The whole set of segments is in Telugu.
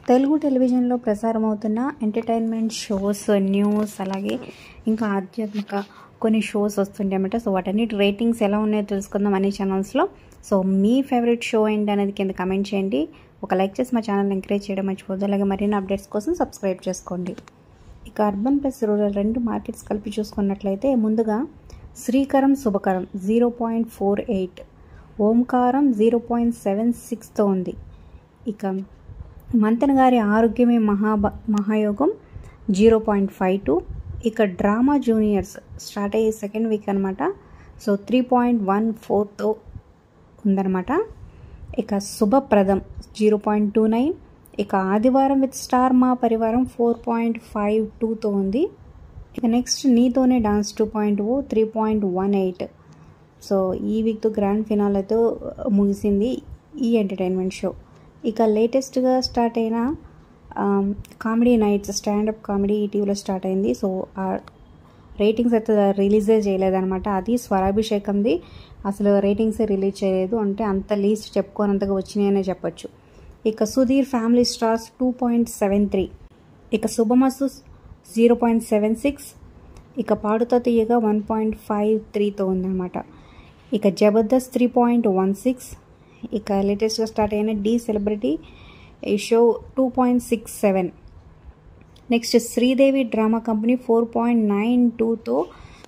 తెలుగు టెలివిజన్లో ప్రసారమవుతున్న ఎంటర్టైన్మెంట్ షోస్, న్యూస్, అలాగే ఇంకా ఆధ్యాత్మిక కొన్ని షోస్ వస్తుంటాయి అన్నమాట. సో వాటన్నిటి రేటింగ్స్ ఎలా ఉన్నాయో తెలుసుకుందాం అన్ని ఛానల్స్లో. సో మీ ఫేవరెట్ షో ఏంటి అనేది కింద కమెంట్ చేయండి. ఒక లైక్ చేసి మా ఛానల్ ఎంకరేజ్ చేయడం మర్చిపోద్దు. అలాగే మరిన్ని అప్డేట్స్ కోసం సబ్స్క్రైబ్ చేసుకోండి. ఇక అర్బన్ ప్లస్ రూరల్ రెండు మార్కెట్స్ కలిపి చూసుకున్నట్లయితే ముందుగా శ్రీకరం శుభకరం 0.48, ఓంకారం 0.76తో ఉంది. ఇక మంతెన గారి ఆరోగ్యమే మహాయోగం 0.52. ఇక డ్రామా జూనియర్స్ స్టార్ట్ అయ్యే సెకండ్ వీక్ అనమాట. సో 3.14తో ఉందన్నమాట. ఇక శుభప్రదం 0.29. ఇక ఆదివారం విత్ స్టార్ మా పరివారం 4.52తో ఉంది. ఇక నెక్స్ట్ నీతోనే డాన్స్ 2.0 3.18. సో ఈ వీక్తో గ్రాండ్ ఫినాలేతో ముగిసింది ఈ ఎంటర్టైన్మెంట్ షో. ఇక లేటెస్ట్గా స్టార్ట్ అయిన కామెడీ నైట్స్ స్టాండప్ కామెడీ ఈటీవీలో స్టార్ట్ అయింది. సో ఆ రేటింగ్స్ అయితే రిలీజే చేయలేదన్నమాట. అది స్వరాభిషేకంది అసలు రేటింగ్సే రిలీజ్ చేయలేదు, అంటే అంత లీస్ట్ చెప్పుకోనంతగా వచ్చినాయనే చెప్పొచ్చు. ఇక సుధీర్ ఫ్యామిలీ స్టార్స్ 2.73. ఇక శుభమసు 0.76. ఇక పాడుతో తీయగా 1.53తో ఉందన్నమాట. ఇక జబర్దస్త్ 3.16. ఇక లేటెస్ట్గా స్టార్ట్ అయిన డి సెలబ్రిటీ ఈ show 2.67. Next Sridevi drama company 4.92తో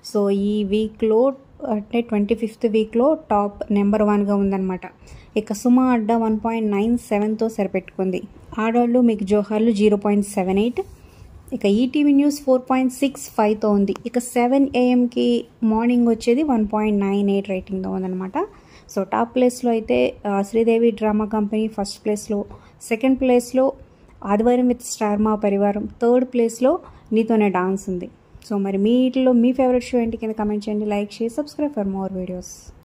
సో ఈ వీక్లో అంటే 25th వీక్లో టాప్ నెంబర్ 1గా ఉందన్నమాట. ఇక సుమా అడ్డా 1.97తో సరిపెట్టుకుంది. ఆడవాళ్ళు మీకు జోహార్లు 0.78. ఇక ఈటీవీ న్యూస్ 4.65తో ఉంది. ఇక 7 AM మార్నింగ్ వచ్చేది 1.98 రేటింగ్తో ఉందన్నమాట. సో టాప్ ప్లేస్లో అయితే శ్రీదేవి డ్రామా కంపెనీ ఫస్ట్ ప్లేస్లో, సెకండ్ ప్లేస్లో ఆదివారం విత్ స్టార్ మా పరివారం, థర్డ్ ప్లేస్లో నీతోనే డాన్స్ ఉంది. సో మరి మీ ఫేవరెట్ షో ఏంటి కింద కమెంట్ చేయండి, లైక్ చేసి సబ్స్క్రైబ్ ఫర్ మోర్ వీడియోస్.